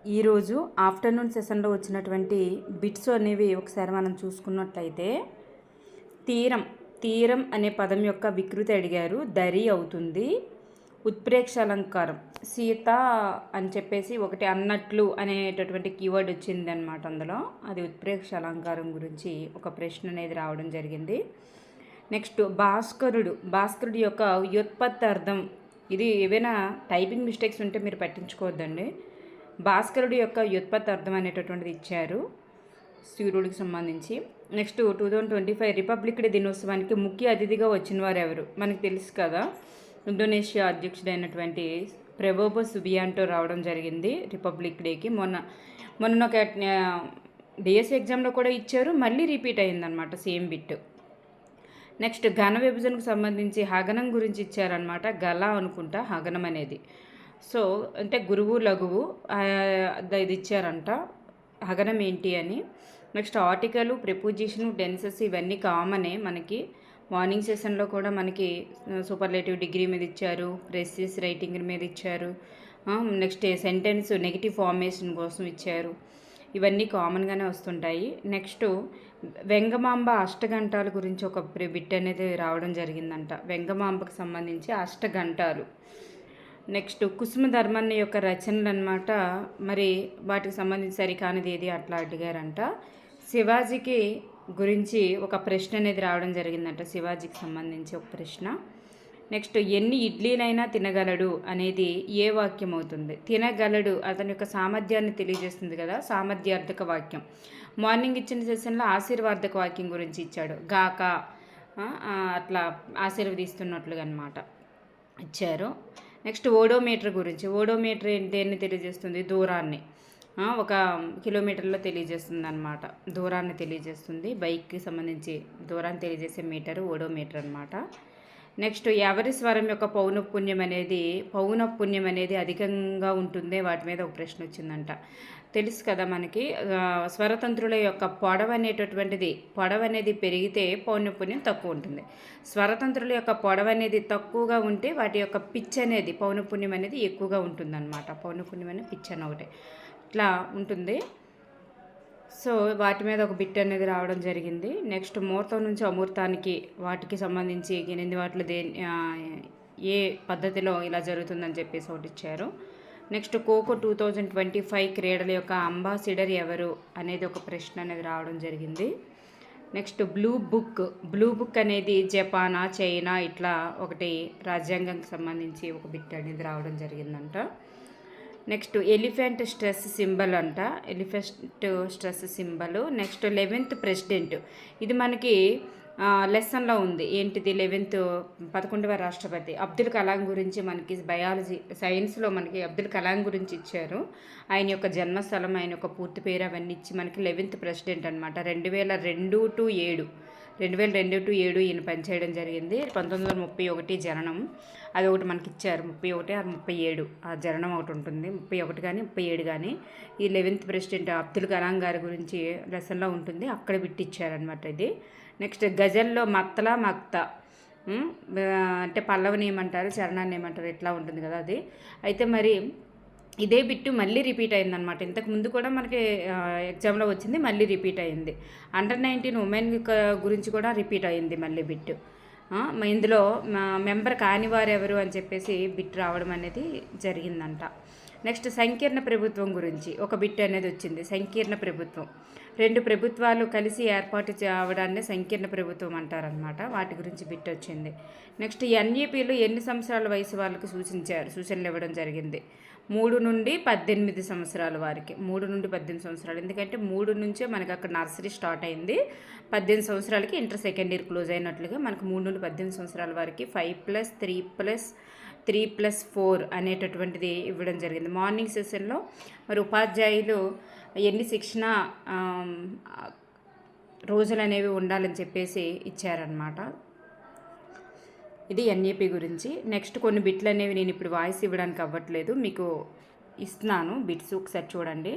ఈరోజు ఆఫ్టర్నూన్ సెషన్లో వచ్చినటువంటి బిట్స్ అనేవి ఒకసారి మనం చూసుకున్నట్లయితే తీరం తీరం అనే పదం యొక్క వికృతి అడిగారు. దరి అవుతుంది. ఉత్ప్రేక్ష అలంకారం సీత అని చెప్పేసి ఒకటి అన్నట్లు అనేటటువంటి కీవర్డ్ వచ్చింది అనమాట. అందులో అది ఉత్ప్రేక్ష అలంకారం గురించి ఒక ప్రశ్న అనేది రావడం జరిగింది. నెక్స్ట్ భాస్కరుడు యొక్క వ్యుత్పత్తి అర్థం. ఇది ఏవైనా టైపింగ్ మిస్టేక్స్ ఉంటే మీరు పట్టించుకోవద్దండి. భాస్కరుడు యొక్క వ్యుత్పత్తి అర్థం అనేటటువంటిది ఇచ్చారు సూర్యుడికి సంబంధించి. నెక్స్ట్ 2025 రిపబ్లిక్ డే దినోత్సవానికి ముఖ్య అతిథిగా వచ్చిన వారు ఎవరు? మనకు తెలుసు కదా, ఇండోనేషియా అధ్యక్షుడైనటువంటి ప్రబోవో సుబియాంటో రావడం జరిగింది రిపబ్లిక్ డేకి. మొన్న ఒక డిఎస్సి ఎగ్జామ్లో కూడా ఇచ్చారు, మళ్ళీ రిపీట్ అయిందనమాట సేమ్ బిట్. నెక్స్ట్ ఘన విభజనకు సంబంధించి హగనం గురించి ఇచ్చారనమాట. గల అనుకుంటా హగనం అనేది. సో అంటే గురువు లఘువు ఇది ఇచ్చారంట, హగనం ఏంటి అని. నెక్స్ట్ ఆర్టికల్, ప్రిపోజిషన్, టెన్సెస్ ఇవన్నీ కామనే మనకి. మార్నింగ్ సెషన్లో కూడా మనకి సూపర్లేటివ్ డిగ్రీ మీద ఇచ్చారు, ప్రెసిస్ రైటింగ్ మీద ఇచ్చారు. నెక్స్ట్ సెంటెన్స్ నెగిటివ్ ఫార్మేషన్ కోసం ఇచ్చారు. ఇవన్నీ కామన్గానే వస్తుంటాయి. నెక్స్ట్ వెంగమాంబ అష్టఘంటాల గురించి ఒక బిట్ అనేది రావడం జరిగిందంట. వెంగమాంబకు సంబంధించి అష్టఘంటాలు. నెక్స్ట్ కుసుమ ధర్మన్న యొక్క రచనలు అనమాట. మరి వాటికి సంబంధించి సరికానిది ఏది అట్లా అడిగారంట. శివాజీకి గురించి ఒక ప్రశ్న అనేది రావడం జరిగిందంట. శివాజీకి సంబంధించి ఒక ప్రశ్న. నెక్స్ట్ ఎన్ని ఇడ్లీనైనా తినగలడు అనేది ఏ వాక్యం అవుతుంది? తినగలడు అతని యొక్క సామర్థ్యాన్ని తెలియజేస్తుంది కదా, సామర్థ్యార్థక వాక్యం. మార్నింగ్ ఇచ్చిన సెషన్లో ఆశీర్వాదక వాక్యం గురించి ఇచ్చాడు. గాక అట్లా ఆశీర్వదిస్తున్నట్లుగా అనమాట ఇచ్చారు. నెక్స్ట్ ఓడోమీటర్ గురించి. ఓడోమీటర్ దేన్ని తెలియజేస్తుంది? దూరాన్ని. 1 కిలోమీటర్లో తెలియజేస్తుంది అనమాట, దూరాన్ని తెలియజేస్తుంది. బైక్కి సంబంధించి దూరాన్ని తెలియజేసే మీటరు ఓడోమీటర్ అనమాట. నెక్స్ట్ ఎవరి స్వరం యొక్క పౌనఃపున్యం అనేది అధికంగా ఉంటుంది? వాటి మీద ఒక ప్రశ్న వచ్చిందంట. తెలుసు కదా మనకి, స్వరతంత్రుల యొక్క పొడవు అనేది పెరిగితే పౌనఃపున్యం తక్కువ ఉంటుంది. స్వరతంత్రుల యొక్క పొడవు అనేది తక్కువగా ఉంటే వాటి యొక్క పిచ్ అనేది పౌనఃపున్యం అనేది ఎక్కువగా ఉంటుంది అనమాట. పౌనఃపున్యం అనేది పిచ్ అని ఒకటి ఇట్లా ఉంటుంది. సో వాటి మీద ఒక బిట్ అనేది రావడం జరిగింది. నెక్స్ట్ ముహూర్తం నుంచి అమూర్తానికి వాటికి సంబంధించి 8 వాటిలో ఏ పద్ధతిలో ఇలా జరుగుతుందని చెప్పేసి ఒకటి ఇచ్చారు. నెక్స్ట్ ఖోఖో 2025 క్రీడల యొక్క అంబాసిడర్ ఎవరు అనేది ఒక ప్రశ్న అనేది రావడం జరిగింది. నెక్స్ట్ బ్లూ బుక్ అనేది జపానా, చైనా ఇట్లా ఒకటి రాజ్యాంగానికి సంబంధించి ఒక బిట్ అనేది రావడం జరిగిందంట. నెక్స్ట్ ఎలిఫెంట్ స్ట్రెస్ సింబల్ అంట, elephant stress symbol. Next 11th president, ఇది మనకి లెసన్లో ఉంది. ఏంటిది? 11వ రాష్ట్రపతి అబ్దుల్ కలాం గురించి మనకి బయాలజీ సైన్స్లో మనకి అబ్దుల్ కలాం గురించి ఇచ్చారు. ఆయన యొక్క జన్మస్థలం, ఆయన యొక్క పూర్తి పేరు అవన్నీ ఇచ్చి మనకి 11th ప్రెసిడెంట్ అనమాట. 2002 to 7 ఈయన పనిచేయడం జరిగింది. 1931 జననం, అది ఒకటి మనకి ఇచ్చారు. 31 or 37 ఆ జననం ఒకటి ఉంటుంది, 31 కానీ 37 కానీ. ఈ 11th ప్రెసిడెంట్ అబ్దుల్ కలాం గారి గురించి లెసన్లో ఉంటుంది, అక్కడ బిట్టిచ్చారనమాట ఇది. నెక్స్ట్ గజల్లో మక్త అంటే పల్లవిని ఏమంటారు, చరణాన్ని ఏమంటారు, ఇట్లా ఉంటుంది కదా అది. అయితే మరి ఇదే బిట్టు మళ్ళీ రిపీట్ అయిందనమాట. ఇంతకు ముందు కూడా మనకి ఎగ్జామ్లో వచ్చింది, మళ్ళీ రిపీట్ అయింది. Under 19 ఉమెన్ గురించి కూడా రిపీట్ అయింది మళ్ళీ బిట్టు. ఇందులో మెంబర్ కాని వారు ఎవరు అని చెప్పేసి బిట్ రావడం అనేది జరిగిందంట. నెక్స్ట్ సంకీర్ణ ప్రభుత్వం గురించి ఒక బిట్ అనేది వచ్చింది. సంకీర్ణ ప్రభుత్వం 2 ప్రభుత్వాలు కలిసి ఏర్పాటు చేయడాన్ని సంకీర్ణ ప్రభుత్వం అంటారనమాట. వాటి గురించి బిట్ వచ్చింది. నెక్స్ట్ ఎన్ఈపీలు ఎన్ని సంవత్సరాల వయసు వాళ్ళకి సూచనలు ఇవ్వడం జరిగింది? 3 నుండి 18 సంవత్సరాల వారికి. 3 నుండి 18 సంవత్సరాలు, ఎందుకంటే 3 నుంచే మనకి అక్కడ నర్సరీ స్టార్ట్ అయింది. 18 సంవత్సరాలకి ఇంటర్ సెకండ్ ఇయర్ క్లోజ్ అయినట్లుగా మనకు 3 నుండి 18 సంవత్సరాల వారికి 5+3+3+4 అనేటటువంటిది ఇవ్వడం జరిగింది. మార్నింగ్ సెషన్లో మరి ఉపాధ్యాయులు ఎన్ని శిక్షణ రోజులు అనేవి ఉండాలని చెప్పేసి ఇచ్చారనమాట. ఇది ఎన్ఈపీ గురించి. నెక్స్ట్ కొన్ని బిట్లు అనేవి నేను ఇప్పుడు వాయిస్ ఇవ్వడానికి అవ్వట్లేదు, మీకు ఇస్తున్నాను బిట్స్, ఒకసారి చూడండి.